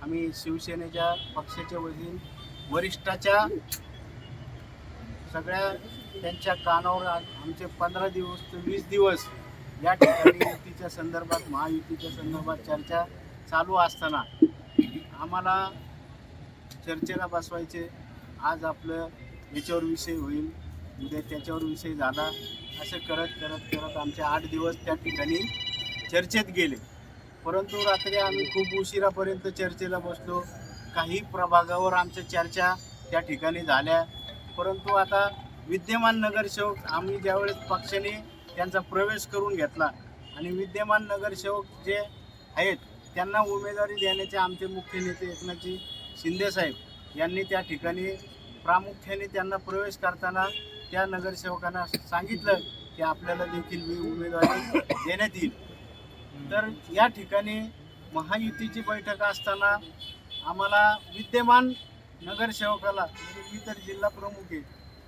आम्ही शिवसेनेच्या पक्षाच्या वतीने वरिष्ठाच्या सगळ्या त्यांच्या कानावर आमचे 15 दिवस ते 20 दिवस या ठिकाणी युतीच्या संदर्भात महायुतीच्या संदर्भात चर्चा चालू असताना आम्हाला चर्चेला बसवायचे. आज आपलं याच्यावर विषय होईल, उद्या त्याच्यावर विषय झाला, असं करत करत करत आमचे 8 दिवस त्या ठिकाणी चर्चेत गेले. परंतु रात्री आम्ही खूप उशिरापर्यंत चर्चेला बसलो. काही प्रभागावर आमच्या चर्चा त्या ठिकाणी झाल्या. परंतु आता विद्यमान नगरसेवक आम्ही ज्यावेळेस पक्षाने त्यांचा प्रवेश करून घेतला आणि विद्यमान नगरसेवक जे आहेत त्यांना उमेदवारी देण्याचे आमचे मुख्य नेते एकनाथजी शिंदेसाहेब यांनी त्या ठिकाणी प्रामुख्याने त्यांना प्रवेश करताना त्या नगरसेवकांना सांगितलं की आपल्याला देखील उमेदवारी देण्यात येईल. तर या ठिकाणी महायुतीची बैठक असताना आम्हाला विद्यमान नगरसेवकाला मी तर जिल्हा प्रमुख आहे,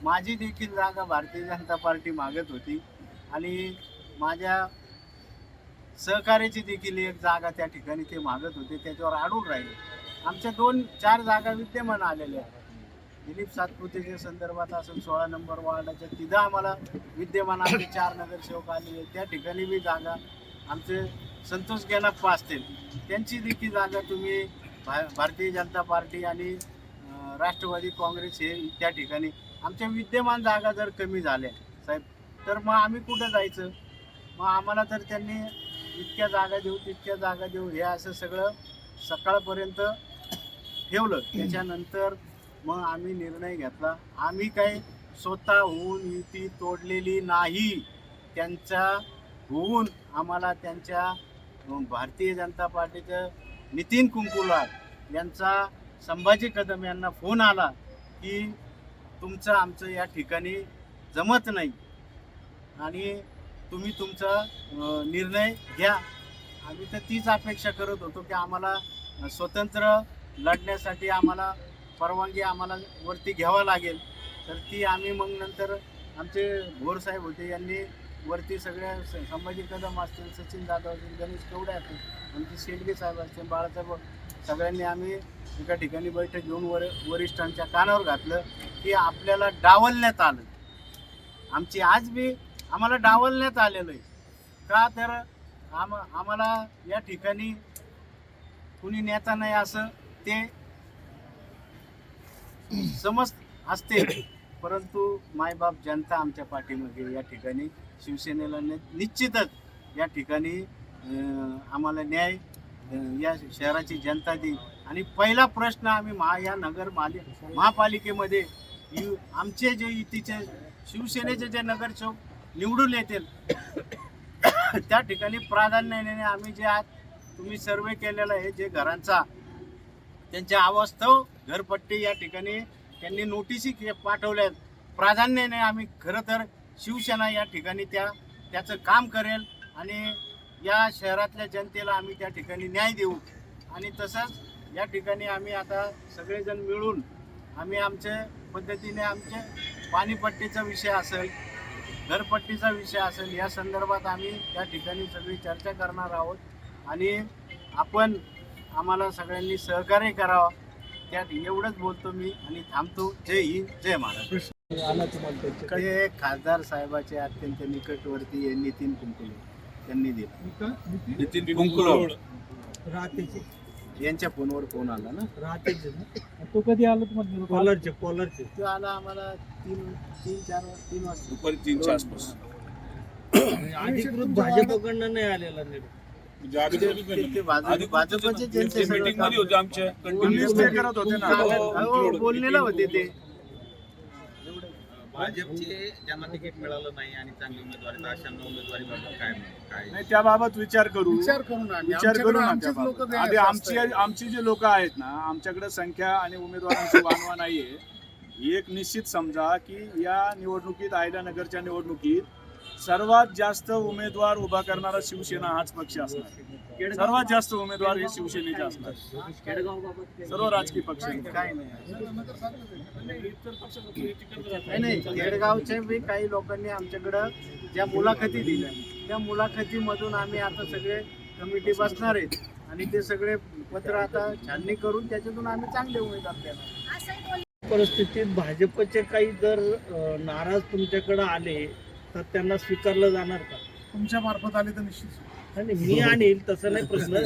माझी देखील जागा भारतीय जनता पार्टी मागत होती आणि माझ्या सहकार्याची देखील एक जागा त्या ठिकाणी ते मागत होते, त्याच्यावर अडून राहिले. आमच्या 2-4 जागा विद्यमान आलेल्या आहेत. दिलीप सातपुतेच्या संदर्भात असून 16 नंबर वार्डाच्या तिथं आम्हाला विद्यमान आमचे 4 नगरसेवक आलेले, त्या ठिकाणी बी जागा आमचे संतोष गेनाप्पा असतील, त्यांची देखील जागा तुम्ही भारतीय जनता पार्टी आणि राष्ट्रवादी काँग्रेस हे त्या ठिकाणी आमच्या विद्यमान जागा जर कमी झाल्या साहेब, तर मग आम्ही कुठं जायचं? मग आम्हाला तर त्यांनी इतक्या जागा देऊ तितक्या जागा देऊ हे असं सगळं सकाळपर्यंत ठेवलं. त्याच्यानंतर मग आम्ही निर्णय घेतला. आम्ही काही स्वतःहून युती तोडलेली नाही. त्यांचा होऊन आम्हाला त्यांच्या भारतीय जनता पार्टीचं नितीन कुंकुलाल यांचा संभाजी कदम यांना फोन आला की तुमचं आमचं या ठिकाणी जमत नाही आणि तुम्ही तुमचा निर्णय घ्या. आम्ही तर तीच अपेक्षा करत होतो की आम्हाला स्वतंत्र लढण्यासाठी आम्हाला परवानगी आम्हाला वरती घ्यावा लागेल. तर ती आम्ही मग नंतर आमचे भोरसाहेब होते यांनी वरती सगळ्या संभाजी कदम असतील, सचिन जाधव असतील, गणेश कवडे असतील, आमचे शेडगे साहेब असतील, बाळासाहेब, सगळ्यांनी आम्ही एका ठिकाणी बैठक घेऊन वरिष्ठांच्या कानावर घातलं की आपल्याला डावलण्यात आलं. आमची आज बी आम्हाला डावलण्यात आलेलं आहे. का तर आम्हाला या ठिकाणी कुणी नेता नाही असं ते समज असते, परंतु मायबाप जनता आमच्या पाठीमध्ये या ठिकाणी शिवसेनेला निश्चितच या ठिकाणी आम्हाला न्याय या शहराची जनता देईल. आणि पहिला प्रश्न आम्ही या महापालिकेमध्ये आमचे जे युतीचे शिवसेनेचे जे नगरसेवक निवडून येतील त्या ठिकाणी प्राधान्याने आम्ही जे आज तुम्ही सर्वे केलेला आहे जे घरांचा त्यांच्या अवास्तव घरपट्टी या ठिकाणी त्यांनी नोटिसी पाठवल्यात, प्राधान्याने आम्ही खरं तर शिवसेना या ठिकाणी त्याचं काम करेल आणि या शहरातल्या जनतेला आम्ही त्या ठिकाणी न्याय देऊ. आणि तसंच या ठिकाणी आम्ही आता सगळेजण मिळून आम्ही आमच्या पद्धतीने आमचे पाणीपट्टीचा विषय असेल, घरपट्टीचा विषय असेल, या संदर्भात आम्ही त्या ठिकाणी सगळी चर्चा करणार आहोत आणि आम्हाला सगळ्यांनी सहकार्य करावं. त्यात एवढंच बोलतो मी आणि थांबतो. जय हिंद, जय महाराष्ट्र. ते खासदार साहेबाचे अत्यंत निकटवर्ती नितीन कुंकुले त्यांनी दिला. नितीन कुंकुलाल यांच्या फोनवर फोन आला ना, तो कधी आला तुम्हाला? कॉलरचे तो आला आम्हाला 3 वाजता दुपारी 3च्या आसपास. अधिकृत भाजपकडनं नाही आलेला भाजपचे ज्यांचे मीटिंग मध्ये होते आमच्या करत होते ना, बोललेलं होते ते भाजपचे ज्यांना तिकीट मिळालं नाही आणि चांगली उमेदवारी तर अशांना उमेदवारी काय नाही, त्याबाबत विचार करू ना. आमची जी लोक आहेत ना, आमच्याकडे संख्या आणि उमेदवारांची वानवा नाहीये. एक निश्चित समजा की या निवडणुकीत अहिल्यानगरच्या निवडणुकीत सर्वात जास्त उमेदवार उभा करणारा शिवसेना हाच पक्ष असणार. सर्वात जास्त उमेदवार हे शिवसेनेचे असणार, सर्व राजकीय पक्ष. काय नाही, केडगावच्या बी काही लोकांनी आमच्याकडं ज्या मुलाखती दिल्या त्या मुलाखतीमधून आम्ही आता सगळे कमिटी बसणार आहेत आणि ते सगळे पत्र आता छाननी करून त्याच्यातून आम्ही चांगले उमेदवार देणार. परिस्थितीत भाजपचे काही जर नाराज तुमच्याकडे आले तर त्यांना स्वीकारलं जाणार का? तुमच्या मार्फत आले तर निश्चित. आणि मी आणील तसं नाही प्रश्न.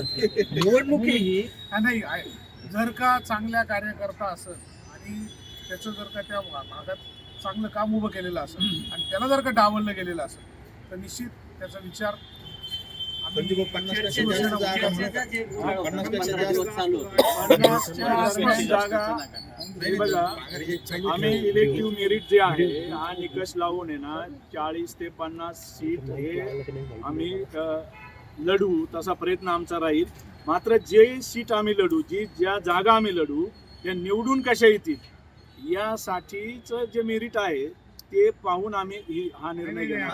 निवडणूक आहे ही. नाही आहे. जर का चांगल्या कार्यकर्ता असेल आणि त्याचं जर का त्या भागात चांगलं काम उभं केलेलं असेल आणि त्याला जर का डावललं गेलेलं असेल तर निश्चित त्याचा विचार आम्ही जागा हे बघा, आम्ही इलेक्टिव्ह मेरिट जे आहे हा निकष लावून आहे ना 40 ते 50 सीट हे आम्ही लढू, तसा प्रयत्न आमचा राहील. मात्र जे सीट आम्ही लढू, ज्या जागा आम्ही लढू त्या निवडून कशा येतील यासाठीचं जे मेरिट आहे ते पाहून आम्ही हा निर्णय घेणार.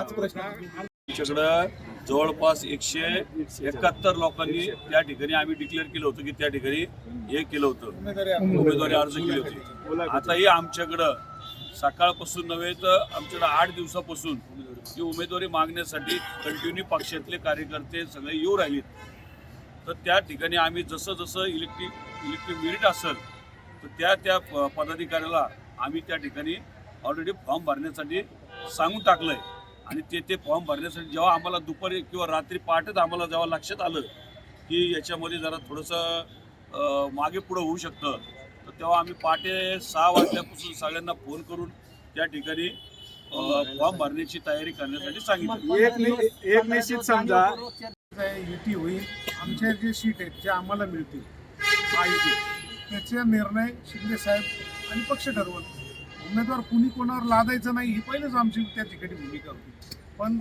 आमच्याकडं जवळपास 171 लोकांनी त्या ठिकाणी आम्ही डिक्लेअर केलं होतं की त्या ठिकाणी हे केलं होतं, उमेदवारी अर्ज केले होते. आताही आमच्याकडं सकाळपासून नव्हे तर आमच्याकडं 8 दिवसापासून ही उमेदवारी मागण्यासाठी कंटिन्यू पक्षातले कार्यकर्ते सगळे येऊ राहिलेत. तर त्या ठिकाणी आम्ही जसं जसं इलेक्टिव्ह मेरिट असेल तर त्या पदाधिकाऱ्याला आम्ही त्या ठिकाणी ऑलरेडी फॉर्म भरण्यासाठी सांगून टाकलं आहे. आणि ते फॉर्म भरण्यासाठी जेव्हा आम्हाला दुपारी किंवा रात्री पहाटेच आम्हाला जेव्हा लक्षात आलं की याच्यामध्ये जरा थोडंसं मागे पुढं होऊ शकतं, तर तेव्हा आम्ही पहाटे 6 वाजल्यापासून सगळ्यांना फोन करून त्या ठिकाणी फॉर्म भरण्याची तयारी करण्यासाठी सांगितलं. एक निश्चित समजा युती होईल. आमच्या जे सीट आहेत जे आम्हाला मिळतील महायुती त्याचा निर्णय शिंदे साहेब आणि पक्ष ठरवत. उमेदवार कुणी कोणावर लादायचं नाही ही पहिलेच आमची त्या ठिकाणी भूमिका होती. पण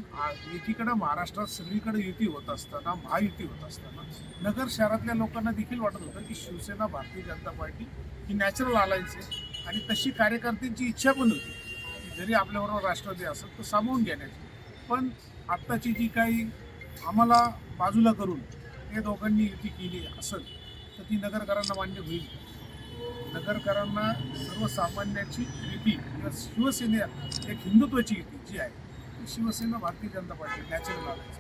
एकीकडे महाराष्ट्रात सगळीकडे युती होत असताना, महायुती होत असताना नगर शहरातल्या लोकांना देखील वाटत होतं की शिवसेना भारतीय जनता पार्टी ही नॅचरल अलायन्स आहे आणि तशी कार्यकर्त्यांची इच्छा पण होती की जरी आपल्याबरोबर राष्ट्रवादी असेल तर सामावून घेण्याची. पण आत्ताची जी काही आम्हाला बाजूला करून हे दोघांनी युती केली असेल तर ती नगरकरांना मान्य होईल. नगरकरांना सर्वसामान्याची युती किंवा शिवसेना एक हिंदुत्वाची युती जी आहे ती Shiv Sena Bharatiya Janata party natural alliance.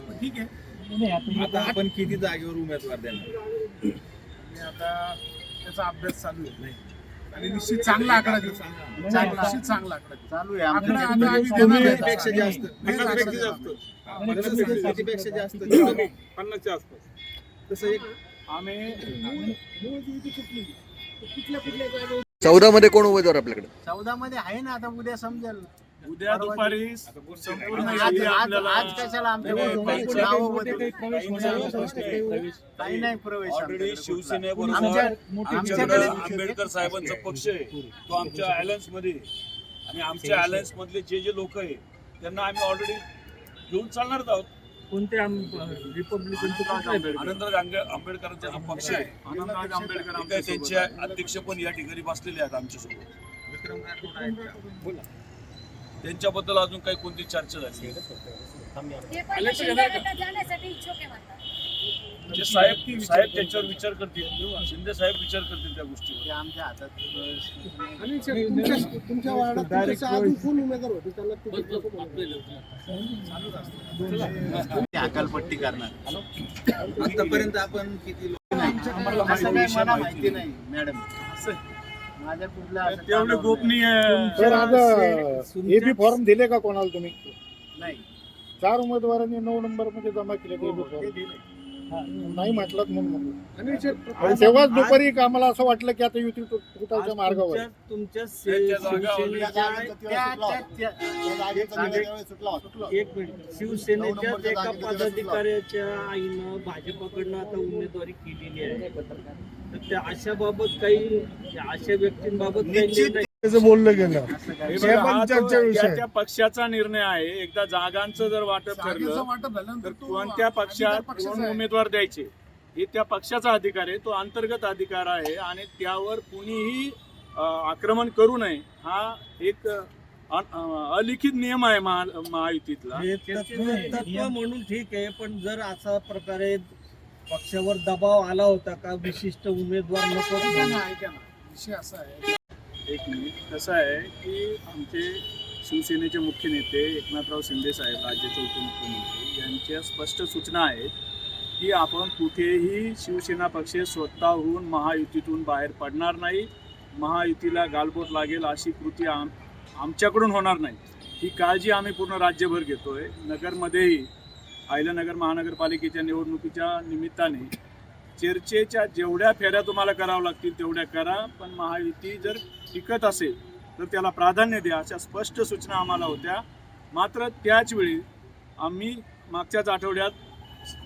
पण ठीक आहे, आता आपण किती जागेवर उमेदवार देणार आणि आता त्याचा अभ्यास चालू आहे आणि निश्चित चांगला आकडा देऊ. निश्चित चांगला आकडा देऊ. चालू आहे आकडा आमच्या आता आम्ही देणार आहे. पेक्षा जास्त नाही, कितीपेक्षा जास्त 50च्या आसपास. तसं एक आम्ही 14 मध्ये कोण उमेदवार आपल्याकडे? 14 मध्ये आहे ना, आता उद्या समजेल. उद्या दुपारी संपूर्ण आज यादी आपल्याला आज कशाला आमच्याकडे काही नाही प्रवेश. ऑलरेडी शिवसेनेबरोबर आमच्याकडे आमच्याकडे आंबेडकर साहेबांचा पक्ष आहे तो आमच्या अलायन्स मध्ये आणि आमच्या अलायन्स मधले जे लोक आहे त्यांना आम्ही ऑलरेडी घेऊन चालणार आहोत. कोणते रिपब्लिकन आनंदराज आंबेडकरांचा जो पक्ष आहे आनंदराज आंबेडकर ठीक आहे, त्यांचे अध्यक्ष पण या ठिकाणी बसलेले आहेत आमच्यासोबत. विक्रम राठोड आहेत का? त्यांच्याबद्दल अजून काही कोणती चर्चा झाली ते पण शिंदे गटात जाण्यासाठी इच्छुक आहे म्हणतात. म्हणजे साहेब त्याच्यावर विचार करतील, शिंदे साहेब विचार करतील त्या गोष्टीवर. ते आमच्या हातात हकालपट्टी करणार. आतापर्यंत आपण किती लोक असं काही मला माहिती नाही मॅडम. माझ्या कुठल्या असं तेवढे कामावर गोपनीय सर, आज एबी फॉर्म दिले का कोणाला तुम्ही? नाही. 4 उमेदवारांनी 9 नंबर मध्ये जमा केले हो, एबी ते फॉर्म. दिले. नाही म्हटलं म्हणून आणि तेव्हाच दुपारी आम्हाला असं वाटलं की आता युती तुटायच्या मार्गावर आहे. तुमच्या त्यांच्या जागा एक मिनिट, शिवसेनेच्याच एका पदाधिकाऱ्याच्या आईनं भाजपकडनं आता उमेदवारी केलेली आहे. तर त्या अशाबाबत काही अशा व्यक्तींबाबत काही निर्णय बोललं गेलं. हे बघा, हा तो त्या पक्षाचा निर्णय आहे. एकदा जागांचं जर वाटप जागेचं ठरलं वाटप झालं तर तो कोणत्या पक्षात अधिकार पक्षाचा कोण आहे. उमेदवार द्यायचे हे त्या पक्षाचा अधिकार आहे, तो अंतर्गत अधिकार आहे आणि त्यावर कुणीही आक्रमण करू नये हा एक अलिखित नियम आहे महायुतीतला. हे तत्व म्हणून ठीक आहे, पण जर असा प्रकारे पक्षावर दबाव आला होता का विशिष्ट उमेदवार नको ऐका ना, विषय असा आहे. एक मिनिट, कसं आहे की आमचे शिवसेनेचे मुख्य नेते एकनाथराव शिंदे साहेब, राज्याचे उपमुख्यमंत्री यांच्या स्पष्ट सूचना आहेत की आपण कुठेही शिवसेना पक्ष स्वतःहून महायुतीतून बाहेर पडणार नाही. महायुतीला गालबोट लागेल अशी कृती आमच्याकडून होणार नाही. ही काळजी आम्ही पूर्ण राज्यभर घेतोय. नगरमध्येही अहिल्यानगर महानगरपालिकेच्या निवडणुकीच्या निमित्ताने चर्चेच्या जेवढ्या फेऱ्या तुम्हाला कराव्या लागतील तेवढ्या करा, पण महायुती जर टिकत असेल तर त्याला प्राधान्य द्या, अशा स्पष्ट सूचना आम्हाला होत्या. मात्र त्याचवेळी आम्ही मागच्याच आठवड्यात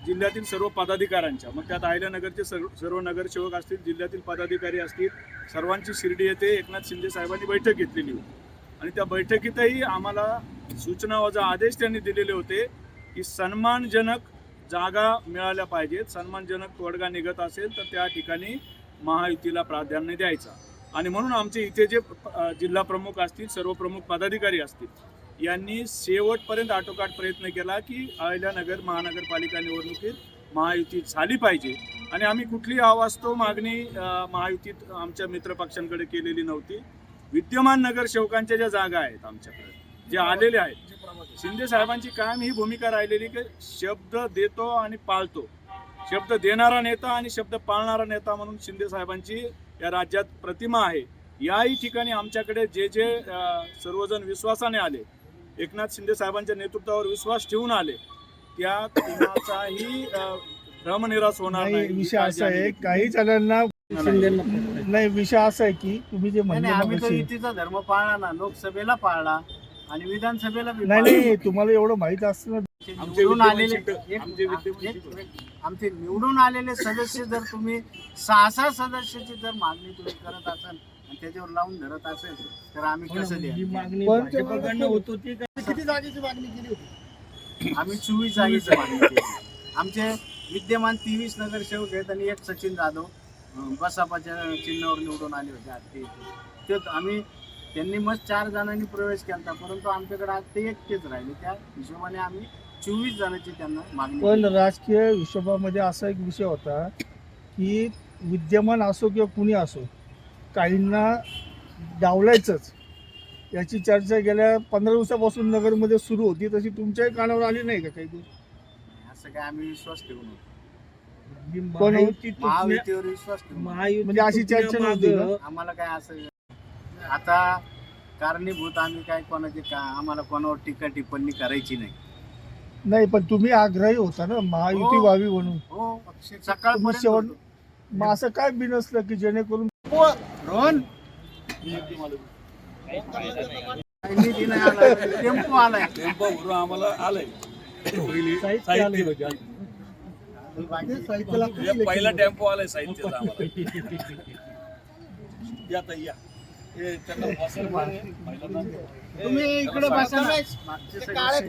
जिल्ह्यातील सर्व पदाधिकाऱ्यांच्या, मग त्यात अहिल्यानगरचे सर्व नगरसेवक असतील, जिल्ह्यातील पदाधिकारी असतील, सर्वांची शिर्डी येथे एकनाथ शिंदे साहेबांनी बैठक घेतलेली होती. आणि त्या बैठकीतही आम्हाला सूचना वजा आदेश त्यांनी दिलेले होते की सन्मानजनक जागा मिळाल्या पाहिजेत. सन्मानजनक तोडगा निघत असेल तर त्या ठिकाणी महायुतीला प्राधान्य द्यायचा. आणि म्हणून आमचे इथे जे जिल्हा प्रमुख असतील, सर्व प्रमुख पदाधिकारी असतील, यांनी शेवटपर्यंत आटोकाट प्रयत्न केला की अहिल्यानगर महानगरपालिका निवडणुकीत महायुती झाली पाहिजे. आणि आम्ही कुठलीही अवास्तव मागणी महायुतीत आमच्या मित्रपक्षांकडे केलेली नव्हती. विद्यमान नगरसेवकांच्या ज्या जागा आहेत आमच्याकडे, जे आलेले आहेत, शिंदे साहेबांची कायम ही भूमिका राहिलेली की शब्द देतो आणि पाळतो. शब्द देणारा नेता आणि शब्द पाळणारा नेता म्हणून शिंदे साहेबांची या राज्यात प्रतिमा आहे. याही ठिकाणी आमच्याकडे जे सर्वजण विश्वासाने आले, एकनाथ शिंदे साहेबांच्या नेतृत्वावर विश्वास ठेवून आले, त्या कुणाचाही भ्रमनिरास होणार नाही. विषय असा आहे, काही जणांना नाही, विषय असा आहे की तुम्ही जे नाही, म्हणले आम्ही तर मगाशी- युतीचा धर्म पाळला ना, लोकसभेला पाळला आणि विधानसभेला बी नाही पाळला. नाही, तुम्हाला एवढं माहित असतं ना. आमचे निवडून विद्यमान आलेले आमचे निवडून आलेले सदस्य जर तुम्ही 6 सदस्याची जर मागणी तुम्ही करत असाल आणि त्याच्यावर लावून धरत असेल तर आम्ही कसं ही द्या? मागणी पण- भाजपकडनं होत होती का? किती जागेची मागणी केली होती? आम्ही 24 जागेची मागणी केली. आमचे विद्यमान 23 नगरसेवक आहेत आणि एक सचिन जाधव बसपाच्या चिन्हावर निवडून आले होते. ते आम्ही त्यांनी मग 4 जणांनी प्रवेश केला, परंतु आमच्याकडे आज ते एकटेच राहिले. त्या हिशोबाने आम्ही 24 जणांची त्यांना मागणी पण केली. राजकीय हिशोबामध्ये असा एक विषय होता की विद्यमान असो किंवा कुणी असो, काहींना डावलायचंच याची चर्चा गेल्या 15 दिवसापासून नगरमध्ये सुरू होती. तशी तुमच्याही कानावर आली नाही का काही गोष्टी? असं काय आम्ही विश्वास ठेवू नये. ही पण- महायुती महायुतीवर विश्वास ठेवू नये. महायुती म्हणजे अशी चर्चा नव्हती का? आम्हाला काय असं आता कारणीभूत आम्ही काय कोणाचे का आम्हाला कोणावर टीका टिप्पणी करायची नाही. नाही, पण तुम्ही आग्रही होता ना महायुती हो. व्हावी म्हणून. हो, तुम्ही सकाळपर्यंत शेवट- होतो. मग असं काय बिनसलं की जेणेकरून रोहन निधी नाही आला, टेम्पो आलाय. टेम्पो भरून आम्हाला आलंय. साहित्य आलंय. हे पहिला टेम्पो आलाय साहित्याचा आम्हाला. या ताई, या. हे त्यांना बसायला पाहिजे. तुम्ही इकडे बसा ना. मागचे सगळे